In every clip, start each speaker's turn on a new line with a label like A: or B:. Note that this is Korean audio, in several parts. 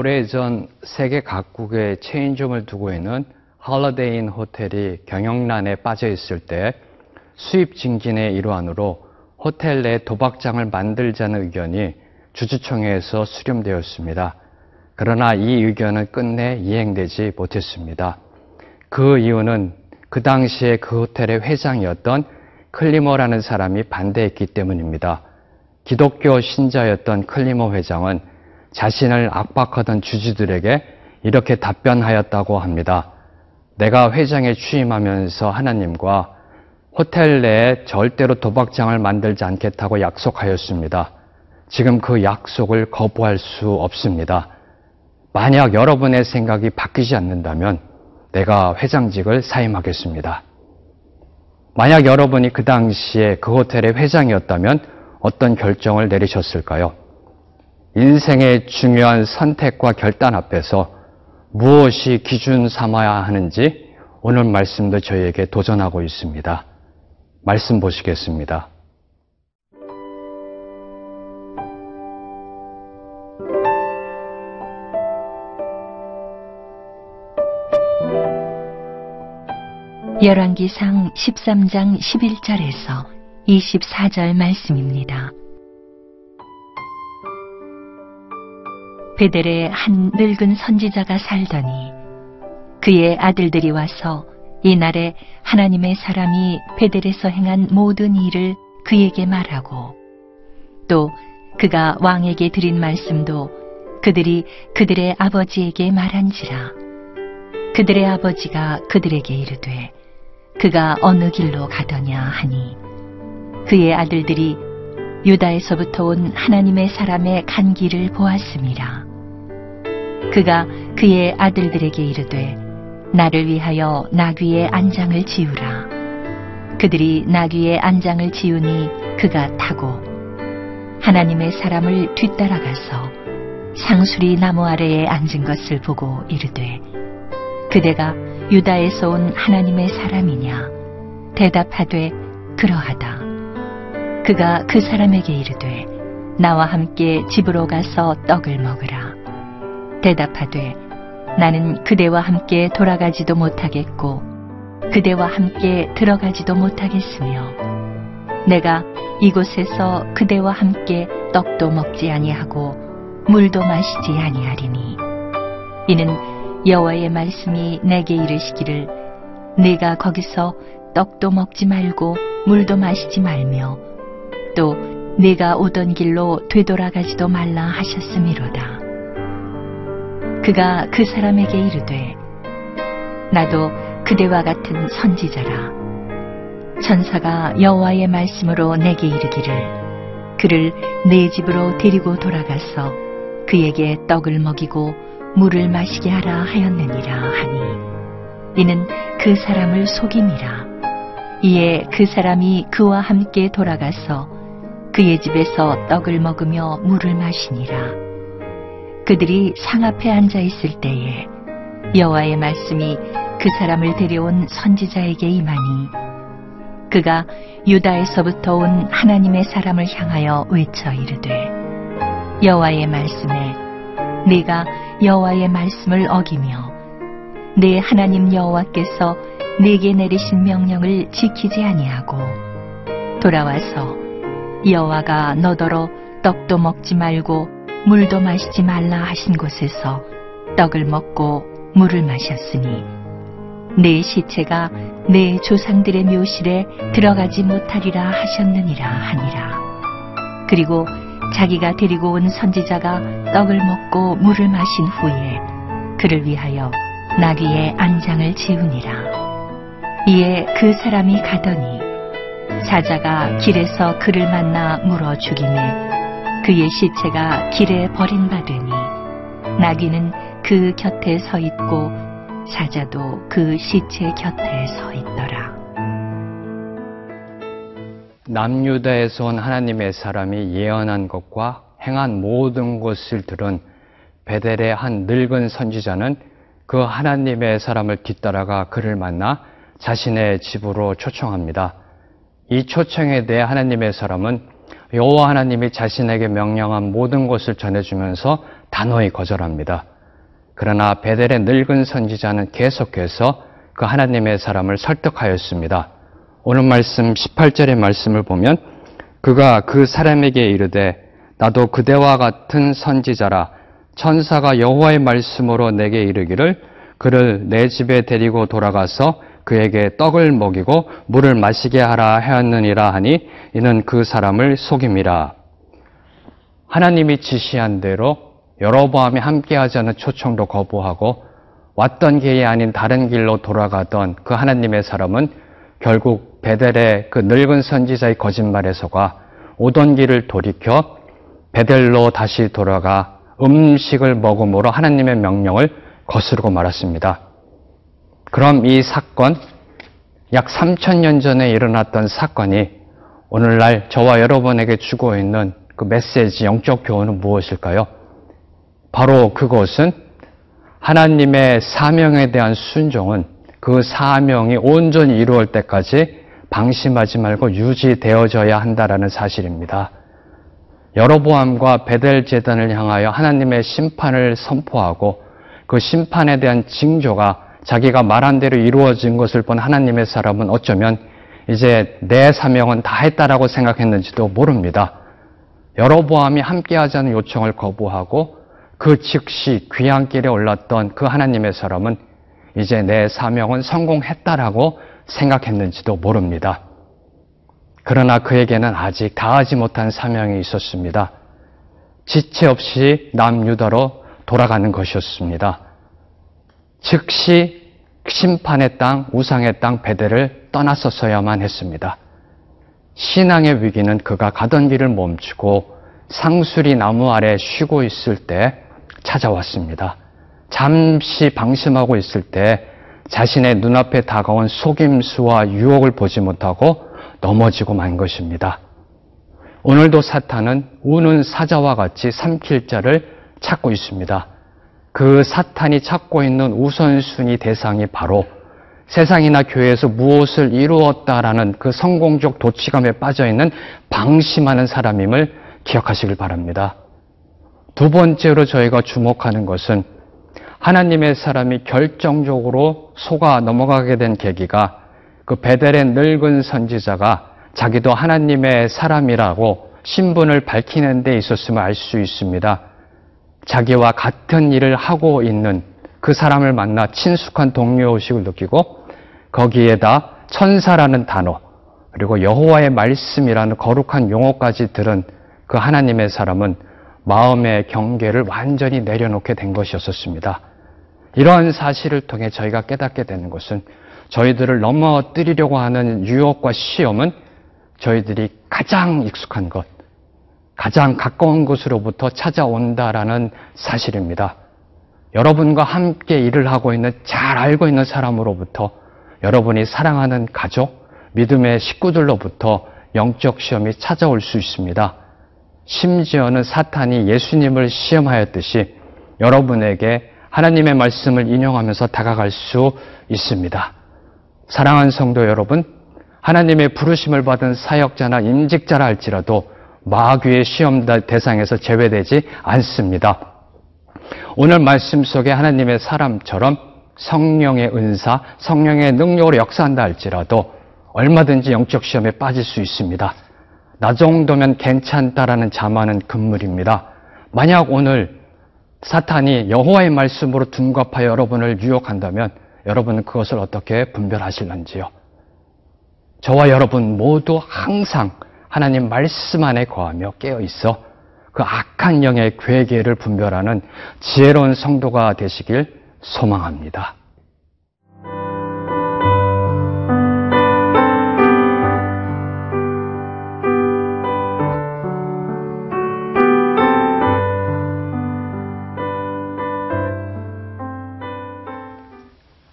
A: 오래전 세계 각국에 체인점을 두고 있는 홀리데이 인 호텔이 경영난에 빠져 있을 때 수입 증진의 일환으로 호텔 내 도박장을 만들자는 의견이 주주총회에서 수렴되었습니다. 그러나 이 의견은 끝내 이행되지 못했습니다. 그 이유는 그 당시에 그 호텔의 회장이었던 클리머라는 사람이 반대했기 때문입니다. 기독교 신자였던 클리머 회장은 자신을 압박하던 주주들에게 이렇게 답변하였다고 합니다. 내가 회장에 취임하면서 하나님과 호텔 내에 절대로 도박장을 만들지 않겠다고 약속하였습니다. 지금 그 약속을 거부할 수 없습니다. 만약 여러분의 생각이 바뀌지 않는다면 내가 회장직을 사임하겠습니다. 만약 여러분이 그 당시에 그 호텔의 회장이었다면 어떤 결정을 내리셨을까요? 인생의 중요한 선택과 결단 앞에서 무엇이 기준 삼아야 하는지 오늘 말씀도 저희에게 도전하고 있습니다. 말씀 보시겠습니다.
B: 열왕기상 13장 11절에서 24절 말씀입니다. 베델에 한 늙은 선지자가 살더니 그의 아들들이 와서 이날에 하나님의 사람이 베델에서 행한 모든 일을 그에게 말하고 또 그가 왕에게 드린 말씀도 그들이 그들의 아버지에게 말한지라. 그들의 아버지가 그들에게 이르되 그가 어느 길로 가더냐 하니 그의 아들들이 유다에서부터 온 하나님의 사람의 간 길을 보았음이라. 그가 그의 아들들에게 이르되 나를 위하여 나귀의 안장을 지우라. 그들이 나귀의 안장을 지우니 그가 타고 하나님의 사람을 뒤따라가서 상수리 나무 아래에 앉은 것을 보고 이르되 그대가 유다에서 온 하나님의 사람이냐? 대답하되 그러하다. 그가 그 사람에게 이르되 나와 함께 집으로 가서 떡을 먹으라. 대답하되 나는 그대와 함께 돌아가지도 못하겠고 그대와 함께 들어가지도 못하겠으며 내가 이곳에서 그대와 함께 떡도 먹지 아니하고 물도 마시지 아니하리니 이는 여호와의 말씀이 내게 이르시기를 네가 거기서 떡도 먹지 말고 물도 마시지 말며 또 네가 오던 길로 되돌아가지도 말라 하셨음이로다. 그가 그 사람에게 이르되 나도 그대와 같은 선지자라. 천사가 여호와의 말씀으로 내게 이르기를 그를 네 집으로 데리고 돌아가서 그에게 떡을 먹이고 물을 마시게 하라 하였느니라 하니 이는 그 사람을 속임이라. 이에 그 사람이 그와 함께 돌아가서 그의 집에서 떡을 먹으며 물을 마시니라. 그들이 상 앞에 앉아 있을 때에 여호와의 말씀이 그 사람을 데려온 선지자에게 임하니 그가 유다에서부터 온 하나님의 사람을 향하여 외쳐 이르되 여호와의 말씀에 네가 여호와의 말씀을 어기며 네 하나님 여호와께서 네게 내리신 명령을 지키지 아니하고 돌아와서 여호와가 너더러 떡도 먹지 말고 물도 마시지 말라 하신 곳에서 떡을 먹고 물을 마셨으니 네 시체가 네 조상들의 묘실에 들어가지 못하리라 하셨느니라 하니라. 그리고 자기가 데리고 온 선지자가 떡을 먹고 물을 마신 후에 그를 위하여 나귀의 안장을 지우니라. 이에 그 사람이 가더니 사자가 길에서 그를 만나 물어 죽이매 그의 시체가 길에 버림받으니 나귀는 그 곁에 서 있고 사자도 그 시체 곁에 서 있더라.
A: 남유다에서 온 하나님의 사람이 예언한 것과 행한 모든 것을 들은 베델의 한 늙은 선지자는 그 하나님의 사람을 뒤따라가 그를 만나 자신의 집으로 초청합니다. 이 초청에 대해 하나님의 사람은 여호와 하나님이 자신에게 명령한 모든 것을 전해주면서 단호히 거절합니다. 그러나 베델의 늙은 선지자는 계속해서 그 하나님의 사람을 설득하였습니다. 오늘 말씀 18절의 말씀을 보면 그가 그 사람에게 이르되 나도 그대와 같은 선지자라 천사가 여호와의 말씀으로 내게 이르기를 그를 내 집에 데리고 돌아가서 그에게 떡을 먹이고 물을 마시게 하라 하였느니라 하니 이는 그 사람을 속임이라. 하나님이 지시한 대로 여로보암이 함께하자는 초청도 거부하고 왔던 길이 아닌 다른 길로 돌아가던 그 하나님의 사람은 결국 베델의 그 늙은 선지자의 거짓말에 속아 오던 길을 돌이켜 베델로 다시 돌아가 음식을 먹음으로 하나님의 명령을 거스르고 말았습니다. 그럼 이 사건, 약 3000년 전에 일어났던 사건이 오늘날 저와 여러분에게 주고 있는 그 메시지, 영적 교훈은 무엇일까요? 바로 그것은 하나님의 사명에 대한 순종은 그 사명이 온전히 이루어질 때까지 방심하지 말고 유지되어져야 한다는 사실입니다. 여로보암과 베델 제단을 향하여 하나님의 심판을 선포하고 그 심판에 대한 징조가 자기가 말한 대로 이루어진 것을 본 하나님의 사람은 어쩌면 이제 내 사명은 다 했다라고 생각했는지도 모릅니다. 여로보암이 함께하자는 요청을 거부하고 그 즉시 귀향길에 올랐던 그 하나님의 사람은 이제 내 사명은 성공했다라고 생각했는지도 모릅니다. 그러나 그에게는 아직 다하지 못한 사명이 있었습니다. 지체 없이 남유다로 돌아가는 것이었습니다. 즉시 심판의 땅, 우상의 땅 베델을 떠났었어야만 했습니다. 신앙의 위기는 그가 가던 길을 멈추고 상수리 나무 아래 쉬고 있을 때 찾아왔습니다. 잠시 방심하고 있을 때 자신의 눈앞에 다가온 속임수와 유혹을 보지 못하고 넘어지고 만 것입니다. 오늘도 사탄은 우는 사자와 같이 삼킬 자를 찾고 있습니다. 그 사탄이 찾고 있는 우선순위 대상이 바로 세상이나 교회에서 무엇을 이루었다라는 그 성공적 도취감에 빠져있는 방심하는 사람임을 기억하시길 바랍니다. 두 번째로 저희가 주목하는 것은 하나님의 사람이 결정적으로 속아 넘어가게 된 계기가 그 베델의 늙은 선지자가 자기도 하나님의 사람이라고 신분을 밝히는 데 있었음을 알 수 있습니다. 자기와 같은 일을 하고 있는 그 사람을 만나 친숙한 동료의식을 느끼고 거기에다 천사라는 단어 그리고 여호와의 말씀이라는 거룩한 용어까지 들은 그 하나님의 사람은 마음의 경계를 완전히 내려놓게 된 것이었습니다. 이러한 사실을 통해 저희가 깨닫게 되는 것은 저희들을 넘어뜨리려고 하는 유혹과 시험은 저희들이 가장 익숙한 것, 가장 가까운 곳으로부터 찾아온다라는 사실입니다. 여러분과 함께 일을 하고 있는 잘 알고 있는 사람으로부터 여러분이 사랑하는 가족, 믿음의 식구들로부터 영적 시험이 찾아올 수 있습니다. 심지어는 사탄이 예수님을 시험하였듯이 여러분에게 하나님의 말씀을 인용하면서 다가갈 수 있습니다. 사랑하는 성도 여러분, 하나님의 부르심을 받은 사역자나 임직자라 할지라도 마귀의 시험 대상에서 제외되지 않습니다. 오늘 말씀 속에 하나님의 사람처럼 성령의 은사, 성령의 능력으로 역사한다 할지라도 얼마든지 영적 시험에 빠질 수 있습니다. 나 정도면 괜찮다라는 자만은 금물입니다. 만약 오늘 사탄이 여호와의 말씀으로 둔갑하여 여러분을 유혹한다면 여러분은 그것을 어떻게 분별하실런지요? 저와 여러분 모두 항상 하나님 말씀 안에 거하며 깨어있어 그 악한 영의 괴계를 분별하는 지혜로운 성도가 되시길 소망합니다.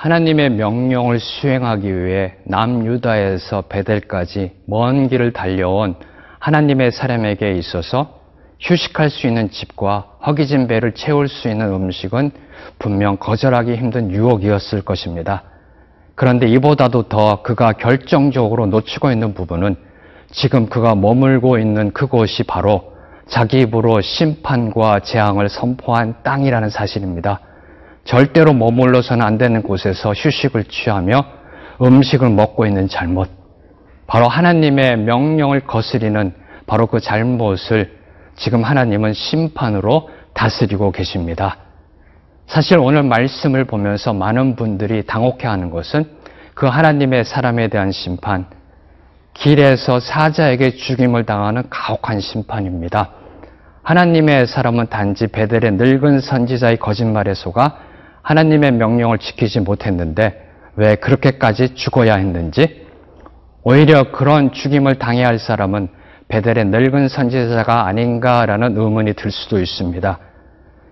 A: 하나님의 명령을 수행하기 위해 남유다에서 베델까지 먼 길을 달려온 하나님의 사람에게 있어서 휴식할 수 있는 집과 허기진 배를 채울 수 있는 음식은 분명 거절하기 힘든 유혹이었을 것입니다. 그런데 이보다도 더 그가 결정적으로 놓치고 있는 부분은 지금 그가 머물고 있는 그곳이 바로 자기 입으로 심판과 재앙을 선포한 땅이라는 사실입니다. 절대로 머물러서는 안 되는 곳에서 휴식을 취하며 음식을 먹고 있는 잘못, 바로 하나님의 명령을 거스리는 바로 그 잘못을 지금 하나님은 심판으로 다스리고 계십니다. 사실 오늘 말씀을 보면서 많은 분들이 당혹해하는 것은 그 하나님의 사람에 대한 심판, 길에서 사자에게 죽임을 당하는 가혹한 심판입니다. 하나님의 사람은 단지 베델의 늙은 선지자의 거짓말에 속아 하나님의 명령을 지키지 못했는데 왜 그렇게까지 죽어야 했는지, 오히려 그런 죽임을 당해야 할 사람은 베델의 늙은 선지자가 아닌가라는 의문이 들 수도 있습니다.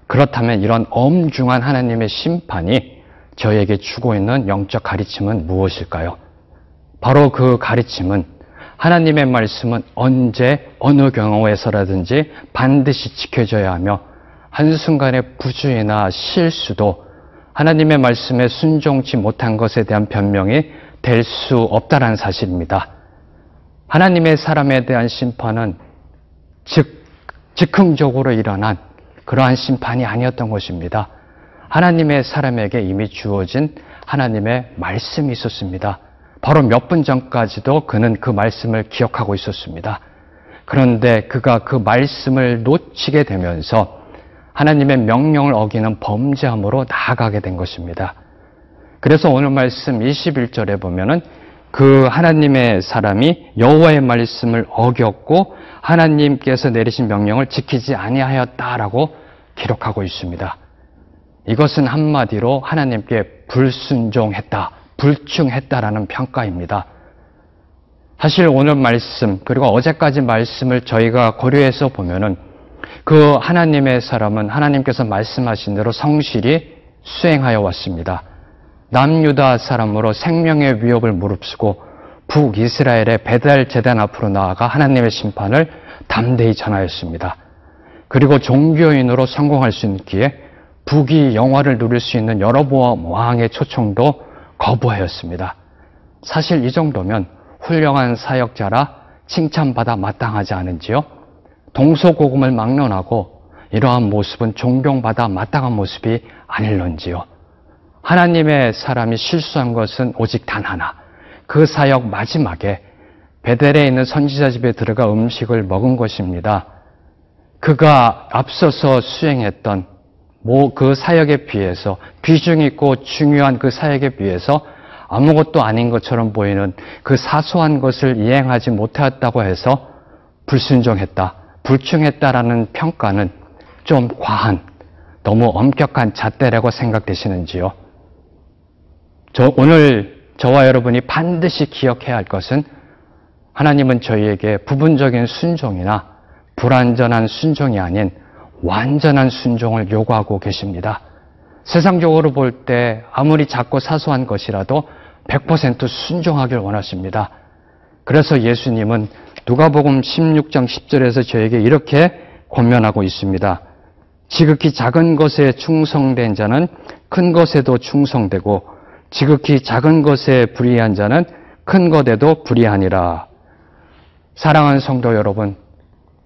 A: 그렇다면 이런 엄중한 하나님의 심판이 저에게 주고 있는 영적 가르침은 무엇일까요? 바로 그 가르침은 하나님의 말씀은 언제 어느 경우에서라든지 반드시 지켜져야 하며 한순간의 부주의나 실수도 하나님의 말씀에 순종치 못한 것에 대한 변명이 될 수 없다는 사실입니다. 하나님의 사람에 대한 심판은 즉흥적으로 일어난 그러한 심판이 아니었던 것입니다. 하나님의 사람에게 이미 주어진 하나님의 말씀이 있었습니다. 바로 몇 분 전까지도 그는 그 말씀을 기억하고 있었습니다. 그런데 그가 그 말씀을 놓치게 되면서 하나님의 명령을 어기는 범죄함으로 나아가게 된 것입니다. 그래서 오늘 말씀 21절에 보면은 그 하나님의 사람이 여호와의 말씀을 어겼고 하나님께서 내리신 명령을 지키지 아니하였다라고 기록하고 있습니다. 이것은 한마디로 하나님께 불순종했다, 불충했다라는 평가입니다. 사실 오늘 말씀 그리고 어제까지 말씀을 저희가 고려해서 보면은 그 하나님의 사람은 하나님께서 말씀하신 대로 성실히 수행하여 왔습니다. 남유다 사람으로 생명의 위협을 무릅쓰고 북이스라엘의 베델 제단 앞으로 나아가 하나님의 심판을 담대히 전하였습니다. 그리고 종교인으로 성공할 수 있기에 북이 영화를 누릴 수 있는 여로보암 왕의 초청도 거부하였습니다. 사실 이 정도면 훌륭한 사역자라 칭찬받아 마땅하지 않은지요? 동서고금을 막론하고 이러한 모습은 존경받아 마땅한 모습이 아닐런지요? 하나님의 사람이 실수한 것은 오직 단 하나, 그 사역 마지막에 베델에 있는 선지자 집에 들어가 음식을 먹은 것입니다. 그가 앞서서 수행했던 그 사역에 비해서, 비중 있고 중요한 그 사역에 비해서 아무것도 아닌 것처럼 보이는 그 사소한 것을 이행하지 못하였다고 해서 불순종했다, 불충했다라는 평가는 좀 과한, 너무 엄격한 잣대라고 생각되시는지요? 오늘 저와 여러분이 반드시 기억해야 할 것은 하나님은 저희에게 부분적인 순종이나 불완전한 순종이 아닌 완전한 순종을 요구하고 계십니다. 세상적으로 볼 때 아무리 작고 사소한 것이라도 100% 순종하길 원하십니다. 그래서 예수님은 누가복음 16장 10절에서 저에게 이렇게 권면하고 있습니다. 지극히 작은 것에 충성된 자는 큰 것에도 충성되고 지극히 작은 것에 불의한 자는 큰 것에도 불의하니라. 사랑하는 성도 여러분,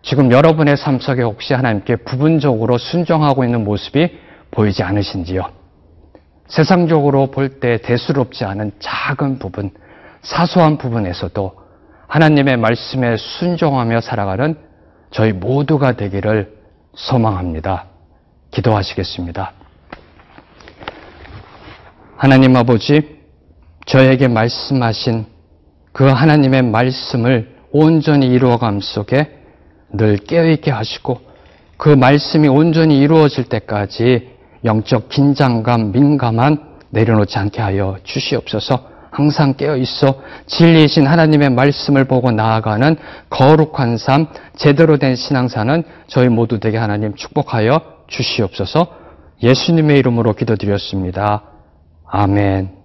A: 지금 여러분의 삶 속에 혹시 하나님께 부분적으로 순종하고 있는 모습이 보이지 않으신지요? 세상적으로 볼 때 대수롭지 않은 작은 부분, 사소한 부분에서도 하나님의 말씀에 순종하며 살아가는 저희 모두가 되기를 소망합니다. 기도하시겠습니다. 하나님 아버지, 저에게 말씀하신 그 하나님의 말씀을 온전히 이루어감 속에 늘 깨어있게 하시고 그 말씀이 온전히 이루어질 때까지 영적 긴장감, 민감한 내려놓지 않게 하여 주시옵소서. 항상 깨어있어 진리이신 하나님의 말씀을 보고 나아가는 거룩한 삶, 제대로 된 신앙사는 저희 모두 되게 하나님 축복하여 주시옵소서. 예수님의 이름으로 기도드렸습니다. 아멘.